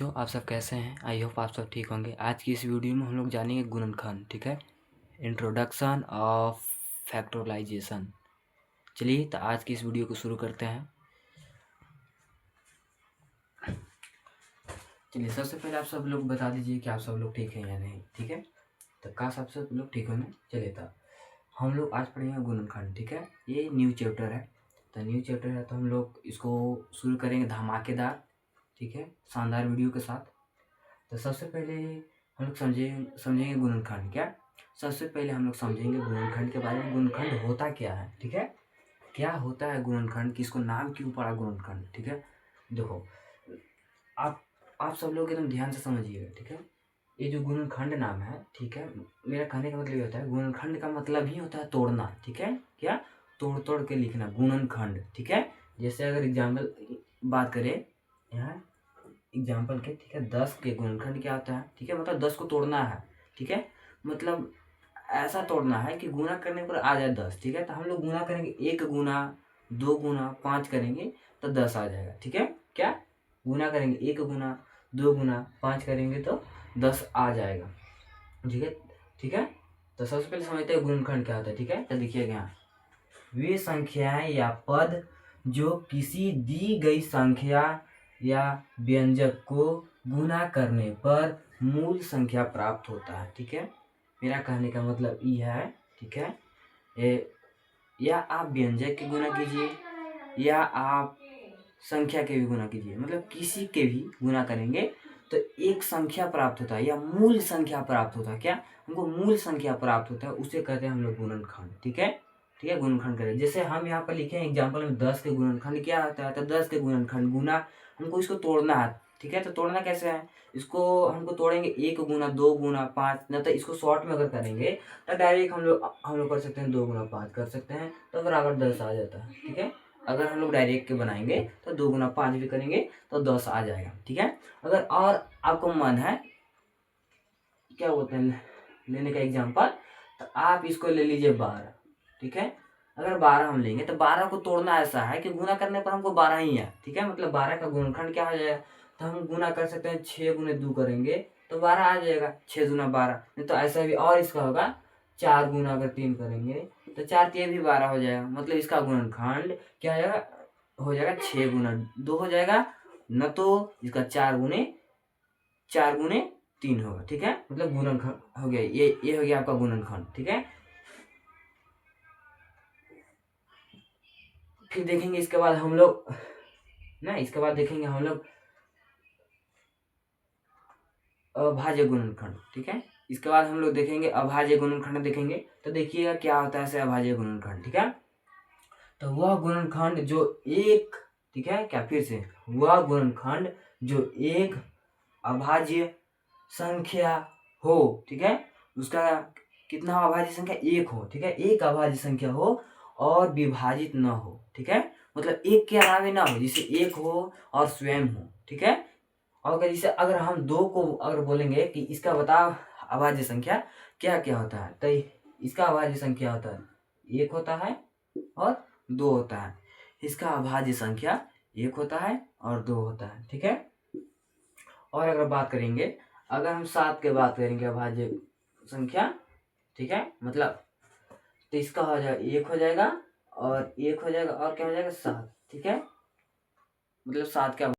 तो आप सब कैसे हैं? आई होप आप सब ठीक होंगे। आज की इस वीडियो में हम लोग जानेंगे गुणनखंड, ठीक है। Introduction of factorisation. चलिए तो आज की इस वीडियो को शुरू करते हैं। चलिए सबसे पहले आप सब लोग बता दीजिए कि आप सब लोग ठीक हैं या नहीं, ठीक है। तो काश आप सब लोग ठीक होंगे। चलिए तो हम लोग आज पढ़ेंगे गुणनखंड, ठीक है। ये न्यू चैप्टर है, तो न्यू चैप्टर है तो हम लोग इसको शुरू करेंगे धमाकेदार, ठीक है, शानदार वीडियो के साथ। तो सबसे पहले हम लोग समझेंगे गुणनखंड क्या। सबसे पहले हम लोग समझेंगे गुणनखंड के बारे में। गुणनखंड होता क्या है, ठीक है, क्या होता है गुणनखंड, किसको नाम क्यों पड़ा गुणनखंड, ठीक है। देखो आप आप सब लोग एकदम ध्यान से समझिएगा, ठीक है। ये जो गुणनखंड नाम है, ठीक है, मेरा कहने का मतलब ये होता है गुणनखंड का मतलब ही होता है तोड़ना, ठीक है। क्या? तोड़ तोड़ के लिखना, गुणनखंड, ठीक है। जैसे अगर एग्जाम्पल बात करें यहाँ एग्जाम्पल के, ठीक है, 10 के गुणनखंड क्या होता है, ठीक है, मतलब 10 को तोड़ना है, ठीक है, मतलब ऐसा तोड़ना है कि गुना करने पर आ जाए 10, ठीक है। तो हम लोग गुना करेंगे, 1 गुना 2 गुना 5 करेंगे तो 10 आ जाएगा, ठीक है। क्या? गुना करेंगे, 1 गुना 2 गुना 5 करेंगे तो 10 आ जाएगा, ठीक है, ठीक है। तो सबसे पहले समझते हैं गुणनखंड क्या होता है, ठीक है। तो देखिएगा यहाँ वे संख्याएं या पद जो किसी दी गई संख्या या व्यंजक को गुना करने पर मूल संख्या प्राप्त होता है, ठीक है। मेरा कहने का मतलब ये है, ठीक है। या आप व्यंजक के गुना कीजिए या आप संख्या के भी गुना कीजिए, मतलब किसी के भी गुना करेंगे तो एक संख्या प्राप्त होता है या मूल संख्या प्राप्त होता है। क्या? हमको मूल संख्या प्राप्त होता है, उसे कहते हैं हम लोग गुणनखंड, ठीक है, ठीक है। गुणनखंड करें, जैसे हम यहाँ पर लिखे हैं एग्जाम्पल में 10 के गुणनखंड क्या होता है, तो 10 के गुणनखंड गुना, हमको इसको तोड़ना है, ठीक है। तो तोड़ना कैसे है, इसको हमको तोड़ेंगे 1 गुना 2 गुना 5, न तो इसको शॉर्ट में अगर करेंगे तो डायरेक्ट हम लोग कर सकते हैं 2 गुना 5 कर सकते हैं तो बराबर 10 आ जाता है, ठीक है। अगर हम लोग डायरेक्ट के बनाएंगे तो 2 गुना 5 भी करेंगे तो 10 आ जाएगा, ठीक है। अगर और आपको मन है क्या बोलते हैं लेने का एग्जाम्पल, तो आप इसको ले लीजिए 12, ठीक है। अगर 12 हम लेंगे तो 12 को तोड़ना ऐसा है कि गुना करने पर हमको 12 ही है, ठीक है। मतलब 12 का गुणनखंड क्या हो जाएगा, तो हम गुना कर सकते हैं 6 गुने 2 करेंगे तो 12 आ जाएगा, 6 गुना 12। नहीं तो ऐसा भी और इसका होगा 4 गुना अगर 3 करेंगे तो 4 3 भी 12 हो जाएगा, मतलब इसका गुणनखंड क्या हो जाएगा, हो जाएगा 6 गुना 2 हो जाएगा, न तो इसका 4 गुने 3 होगा, ठीक है। मतलब गुणनखंड हो गया, ये हो गया आपका गुणनखंड, ठीक है। फिर देखेंगे इसके बाद हम लोग इसके बाद देखेंगे हम लोग अभाज्य गुणनखंड, ठीक है। इसके बाद हम लोग देखेंगे अभाज्य गुणनखंड देखेंगे, तो देखिएगा क्या होता है ऐसे अभाज्य गुणनखंड, ठीक है। तो वह गुणनखंड जो एक, ठीक है, क्या फिर से, वह गुणनखंड जो एक अभाज्य संख्या हो, ठीक है, उसका कितना अभाज्य संख्या, 1 हो, ठीक है, एक अभाज्य संख्या हो और विभाजित न हो, ठीक है, मतलब एक के अलावे ना हो, जैसे 1 हो और स्वयं हो, ठीक है। और अगर जैसे अगर हम 2 को अगर बोलेंगे कि इसका बताओ अभाज्य संख्या क्या क्या होता है, तो इसका अभाज्य संख्या होता है 1 होता है और 2 होता है। इसका अभाज्य संख्या 1 होता है और 2 होता है, ठीक है। और अगर बात करेंगे, अगर हम 7 के बात करेंगे अभाज्य संख्या, ठीक है, मतलब तो इसका हो जाएगा 1 हो जाएगा और 1 हो जाएगा और क्या हो जाएगा 7, ठीक है, मतलब 7 का